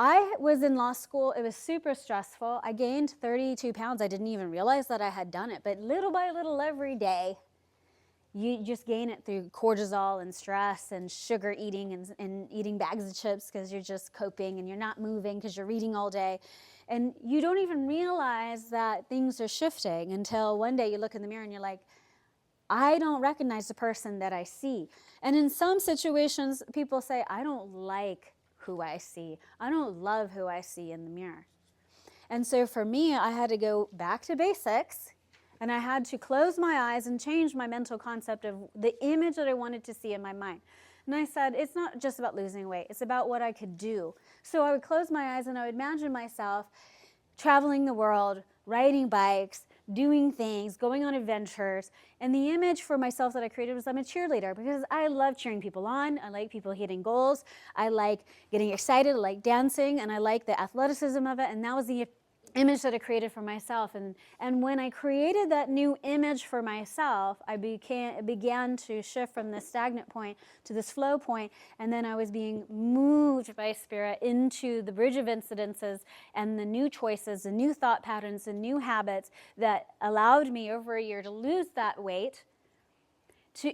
I was in law school. It was super stressful. I gained 32 pounds. I didn't even realize that I had done it. But little by little every day, you just gain it through cortisol and stress and sugar eating and eating bags of chips because you're just coping and you're not moving because you're reading all day. And you don't even realize that things are shifting until one day you look in the mirror and you're like, I don't recognize the person that I see. And in some situations, people say, I don't like who I see. I don't love who I see in the mirror. And so for me, I had to go back to basics, and I had to close my eyes and change my mental concept of the image that I wanted to see in my mind. And I said, it's not just about losing weight, it's about what I could do. So I would close my eyes and I would imagine myself traveling the world, riding bikes, doing things, going on adventures. And the image for myself that I created was I'm a cheerleader because I love cheering people on. I like people hitting goals. I like getting excited. I like dancing. And I like the athleticism of it. And that was the image that I created for myself. And when I created that new image for myself, I began to shift from this stagnant point to this flow point, and then I was being moved by Spirit into the bridge of incidences and the new choices, the new thought patterns, the new habits that allowed me over a year to lose that weight.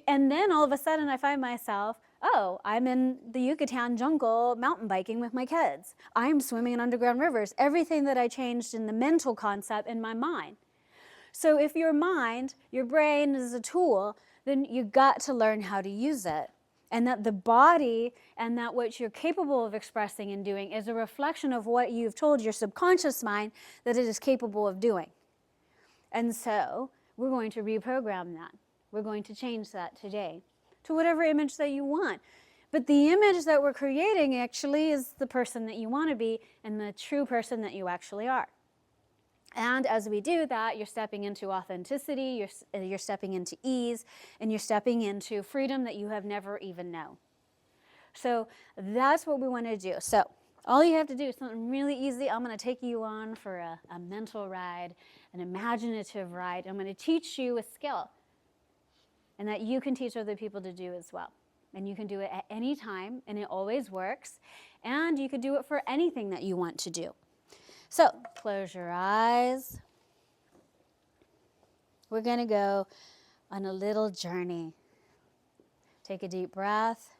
And then all of a sudden I find myself, oh, I'm in the Yucatan jungle mountain biking with my kids. I'm swimming in underground rivers. Everything that I changed in the mental concept in my mind. So if your mind, your brain is a tool, then you got to learn how to use it. And that the body and that what you're capable of expressing and doing is a reflection of what you've told your subconscious mind that it is capable of doing. And so we're going to reprogram that. We're going to change that today to whatever image that you want. But the image that we're creating actually is the person that you want to be and the true person that you actually are. And as we do that, you're stepping into authenticity, you're stepping into ease, and you're stepping into freedom that you have never even known. So that's what we want to do. So all you have to do is something really easy. I'm going to take you on for a mental ride, an imaginative ride. I'm going to teach you a skill, and that you can teach other people to do as well. And you can do it at any time, and it always works. And you can do it for anything that you want to do. So close your eyes. We're going to go on a little journey. Take a deep breath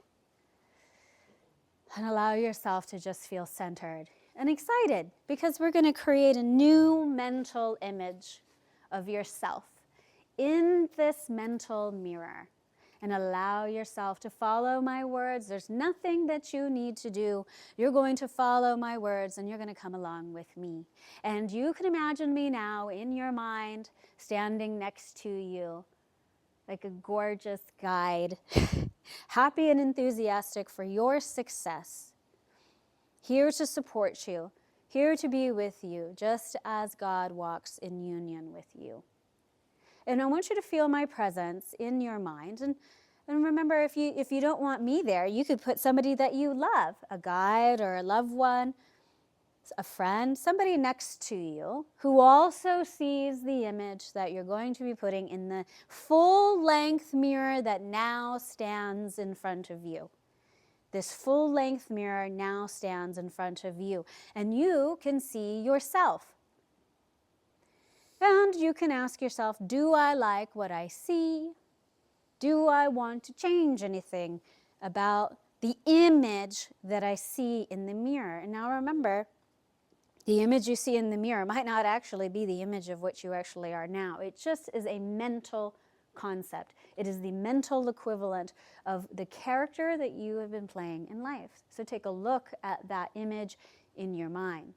and allow yourself to just feel centered and excited, because we're going to create a new mental image of yourself in this mental mirror, and allow yourself to follow my words. There's nothing that you need to do. You're going to follow my words, and you're going to come along with me. And you can imagine me now in your mind standing next to you like a gorgeous guide, happy and enthusiastic for your success, here to support you, here to be with you, just as God walks in union with you. And I want you to feel my presence in your mind. And remember, if you don't want me there, you could put somebody that you love, a guide or a loved one, a friend, somebody next to you who also sees the image that you're going to be putting in the full-length mirror that now stands in front of you. This full-length mirror now stands in front of you, and you can see yourself. And you can ask yourself, do I like what I see? Do I want to change anything about the image that I see in the mirror? And now remember, the image you see in the mirror might not actually be the image of what you actually are now. It just is a mental concept. It is the mental equivalent of the character that you have been playing in life. So take a look at that image in your mind.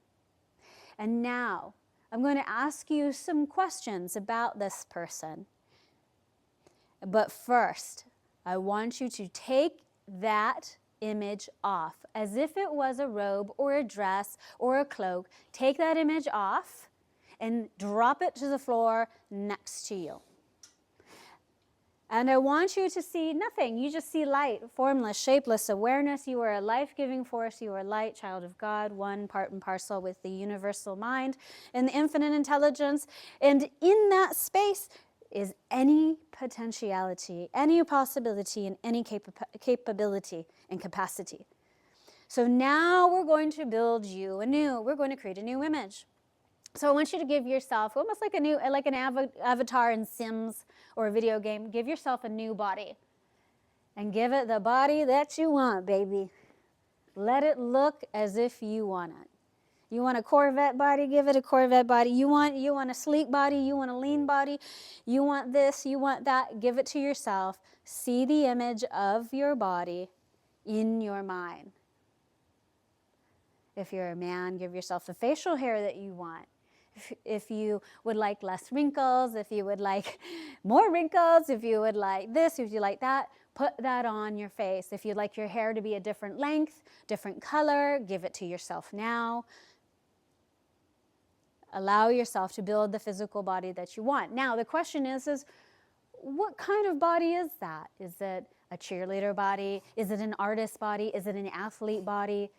And now, I'm going to ask you some questions about this person. But first, I want you to take that image off as if it was a robe or a dress or a cloak. Take that image off and drop it to the floor next to you. And I want you to see nothing. You just see light, formless, shapeless awareness. You are a life-giving force. You are light, child of God, one part and parcel with the universal mind and the infinite intelligence. And in that space is any potentiality, any possibility, and any capability and capacity. So now we're going to build you anew. We're going to create a new image. So I want you to give yourself almost like an avatar in Sims or a video game. Give yourself a new body. And give it the body that you want, baby. Let it look as if you want it. You want a Corvette body, give it a Corvette body. You want a sleek body, you want a lean body. You want this, you want that. Give it to yourself. See the image of your body in your mind. If you're a man, give yourself the facial hair that you want. If you would like less wrinkles, if you would like more wrinkles, if you would like this, if you like that, put that on your face. If you'd like your hair to be a different length, different color, give it to yourself now. Allow yourself to build the physical body that you want. Now, the question is what kind of body is that? Is it a cheerleader body? Is it an artist body? Is it an athlete body?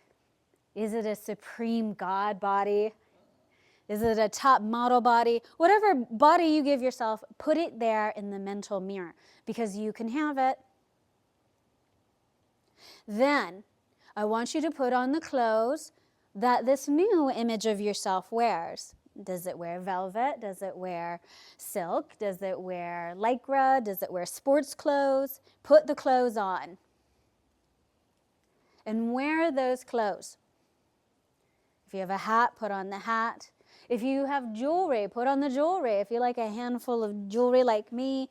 Is it a supreme God body? Is it a top model body? Whatever body you give yourself, put it there in the mental mirror because you can have it. Then, I want you to put on the clothes that this new image of yourself wears. Does it wear velvet? Does it wear silk? Does it wear lycra? Does it wear sports clothes? Put the clothes on. And wear those clothes. If you have a hat, put on the hat. If you have jewelry, put on the jewelry. If you like a handful of jewelry like me,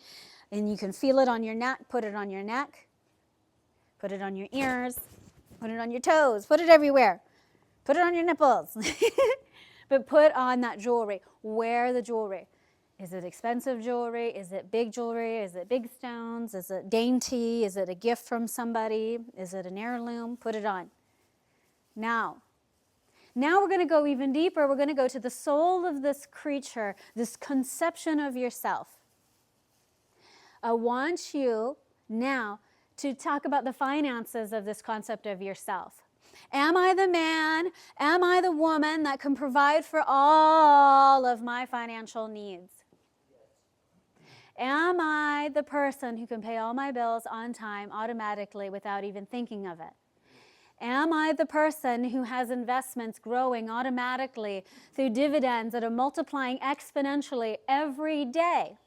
and you can feel it on your neck, put it on your neck. Put it on your ears. Put it on your toes. Put it everywhere. Put it on your nipples. But put on that jewelry. Wear the jewelry. Is it expensive jewelry? Is it big jewelry? Is it big stones? Is it dainty? Is it a gift from somebody? Is it an heirloom? Put it on. Now we're going to go even deeper. We're going to go to the soul of this creature, this conception of yourself. I want you now to talk about the finances of this concept of yourself. Am I the man? Am I the woman that can provide for all of my financial needs? Am I the person who can pay all my bills on time automatically without even thinking of it? Am I the person who has investments growing automatically through dividends that are multiplying exponentially every day?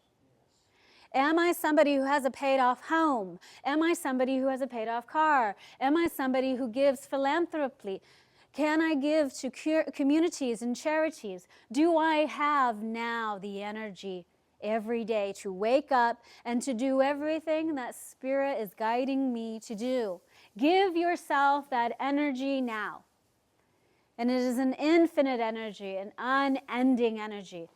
Am I somebody who has a paid-off home? Am I somebody who has a paid-off car? Am I somebody who gives philanthropy? Can I give to communities and charities? Do I have now the energy every day to wake up and to do everything that Spirit is guiding me to do? Give yourself that energy now. And it is an infinite energy, an unending energy.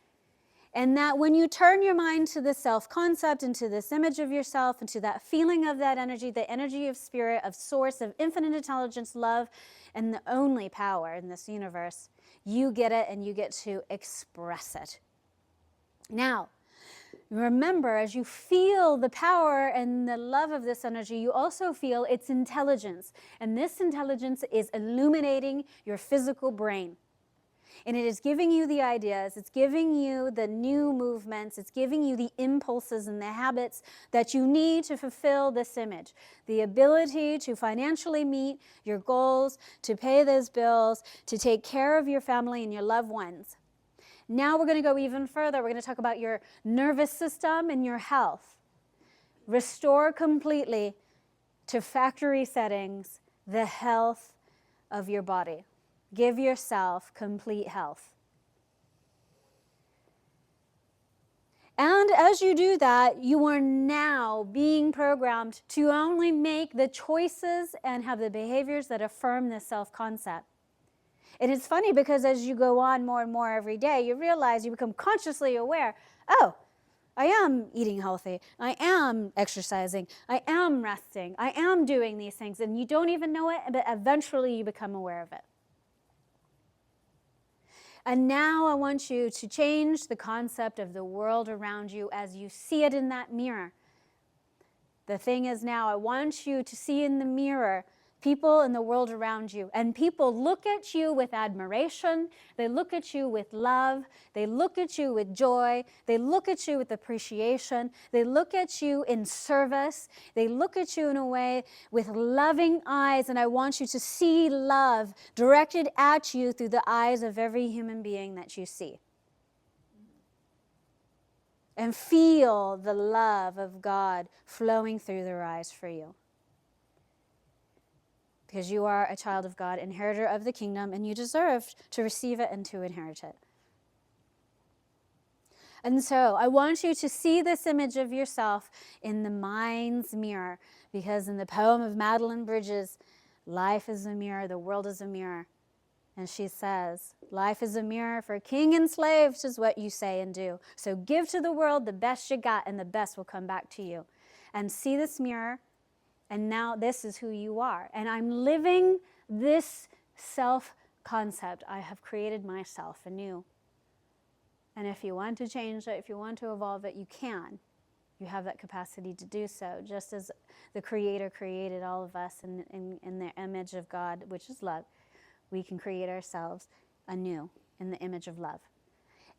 And that when you turn your mind to the self-concept and to this image of yourself and to that feeling of that energy, the energy of Spirit, of source, of infinite intelligence, love, and the only power in this universe, you get it and you get to express it. Now, remember, as you feel the power and the love of this energy, you also feel its intelligence. And this intelligence is illuminating your physical brain. And it is giving you the ideas, it's giving you the new movements, it's giving you the impulses and the habits that you need to fulfill this image. The ability to financially meet your goals, to pay those bills, to take care of your family and your loved ones. Now we're going to go even further. We're going to talk about your nervous system and your health. Restore completely to factory settings the health of your body. Give yourself complete health. And as you do that, you are now being programmed to only make the choices and have the behaviors that affirm this self-concept. And it's funny because as you go on more and more every day, you realize you become consciously aware, oh, I am eating healthy, I am exercising, I am resting, I am doing these things, and you don't even know it, but eventually you become aware of it. And now I want you to change the concept of the world around you as you see it in that mirror. The thing is now I want you to see in the mirror people in the world around you. And people look at you with admiration. They look at you with love. They look at you with joy. They look at you with appreciation. They look at you in service. They look at you in a way with loving eyes. And I want you to see love directed at you through the eyes of every human being that you see. And feel the love of God flowing through their eyes for you. Because you are a child of God, inheritor of the kingdom, and you deserve to receive it and to inherit it. And so I want you to see this image of yourself in the mind's mirror, because in the poem of Madeline Bridges, life is a mirror, the world is a mirror. And she says, life is a mirror for king and slave, is what you say and do. So give to the world the best you got, and the best will come back to you. And see this mirror. And now this is who you are. And I'm living this self-concept. I have created myself anew. And if you want to change it, if you want to evolve it, you can. You have that capacity to do so, just as the Creator created all of us in the image of God, which is love. We can create ourselves anew in the image of love.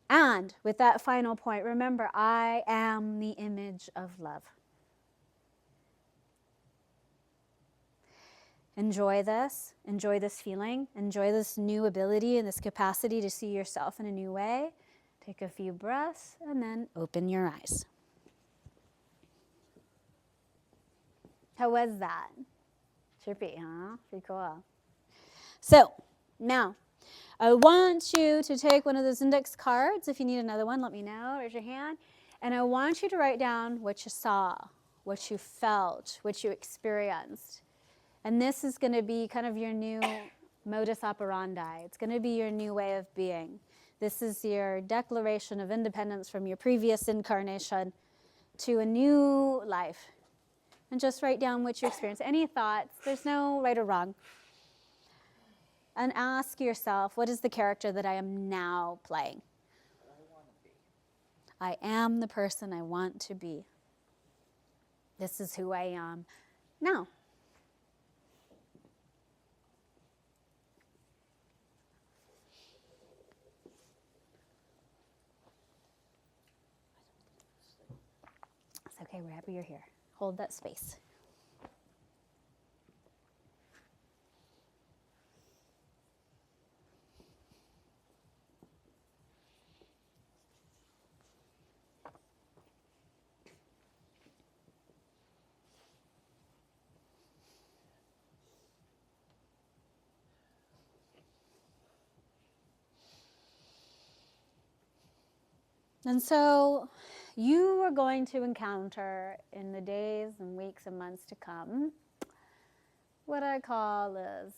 And with that final point, remember, I am the image of love. Enjoy this feeling, enjoy this new ability and this capacity to see yourself in a new way. Take a few breaths and then open your eyes. How was that? Trippy, huh? Pretty cool. So, now, I want you to take one of those index cards. If you need another one, let me know, raise your hand. And I want you to write down what you saw, what you felt, what you experienced. And this is going to be kind of your new modus operandi. It's going to be your new way of being. This is your declaration of independence from your previous incarnation to a new life. And just write down what you experienced. Any thoughts? There's no right or wrong. And ask yourself, what is the character that I am now playing? I am the person I want to be. This is who I am now. Okay, we're happy you're here. Hold that space. And so you are going to encounter in the days and weeks and months to come what I call is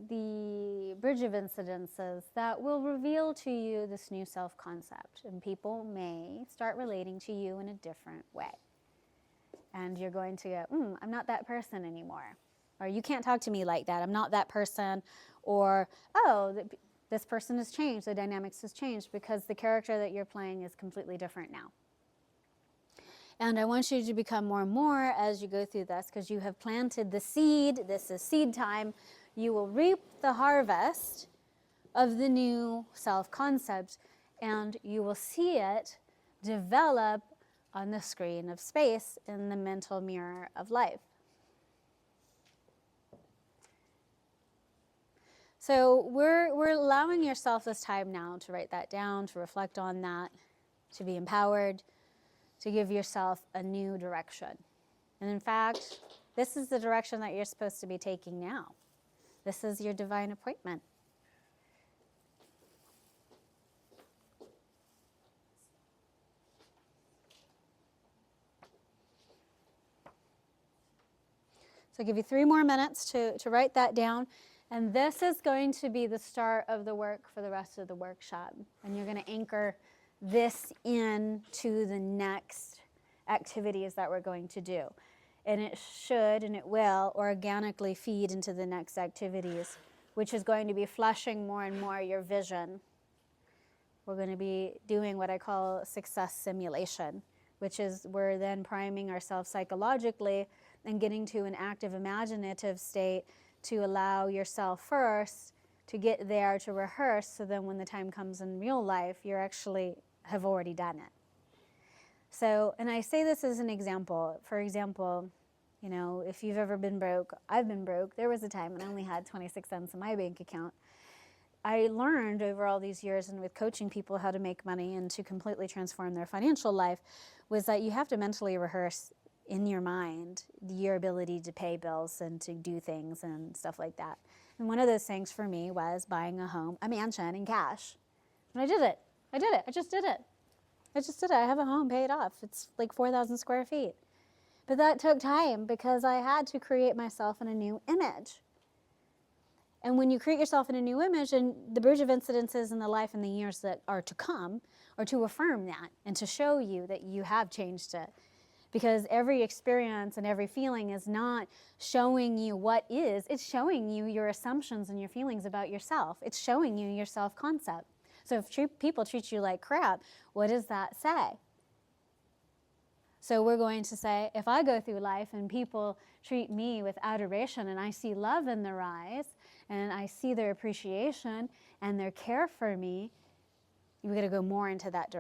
the bridge of incidences that will reveal to you this new self-concept. And people may start relating to you in a different way. And you're going to go, I'm not that person anymore. Or you can't talk to me like that. I'm not that person. Or, this person has changed, the dynamics has changed because the character that you're playing is completely different now. And I want you to become more and more as you go through this, because you have planted the seed. This is seed time. You will reap the harvest of the new self-concept, and you will see it develop on the screen of space in the mental mirror of life. So we're allowing yourself this time now to write that down, to reflect on that, to be empowered, to give yourself a new direction. And in fact, this is the direction that you're supposed to be taking now. This is your divine appointment. So I'll give you 3 more minutes to write that down. And this is going to be the start of the work for the rest of the workshop. And you're going to anchor this in to the next activities that we're going to do. And it should and it will organically feed into the next activities, which is going to be fleshing more and more your vision. We're going to be doing what I call success simulation, which is we're then priming ourselves psychologically and getting to an active imaginative state to allow yourself first to get there to rehearse, so then when the time comes in real life, you actually have already done it. So, and I say this as an example. For example, you know, if you've ever been broke, I've been broke. There was a time when I only had 26 cents in my bank account. I learned over all these years and with coaching people how to make money and to completely transform their financial life was that you have to mentally rehearse in your mind your ability to pay bills and to do things and stuff like that. And one of those things for me was buying a home, a mansion in cash. And I did it. I just did it. I have a home paid off. It's like 4,000 square feet. But that took time because I had to create myself in a new image. And when you create yourself in a new image, and the bridge of incidences in the life and the years that are to come are to affirm that and to show you that you have changed it. Because every experience and every feeling is not showing you what is, it's showing you your assumptions and your feelings about yourself. It's showing you your self-concept. So if people treat you like crap, what does that say? So we're going to say, if I go through life and people treat me with adoration and I see love in their eyes and I see their appreciation and their care for me, we're going to go more into that direction.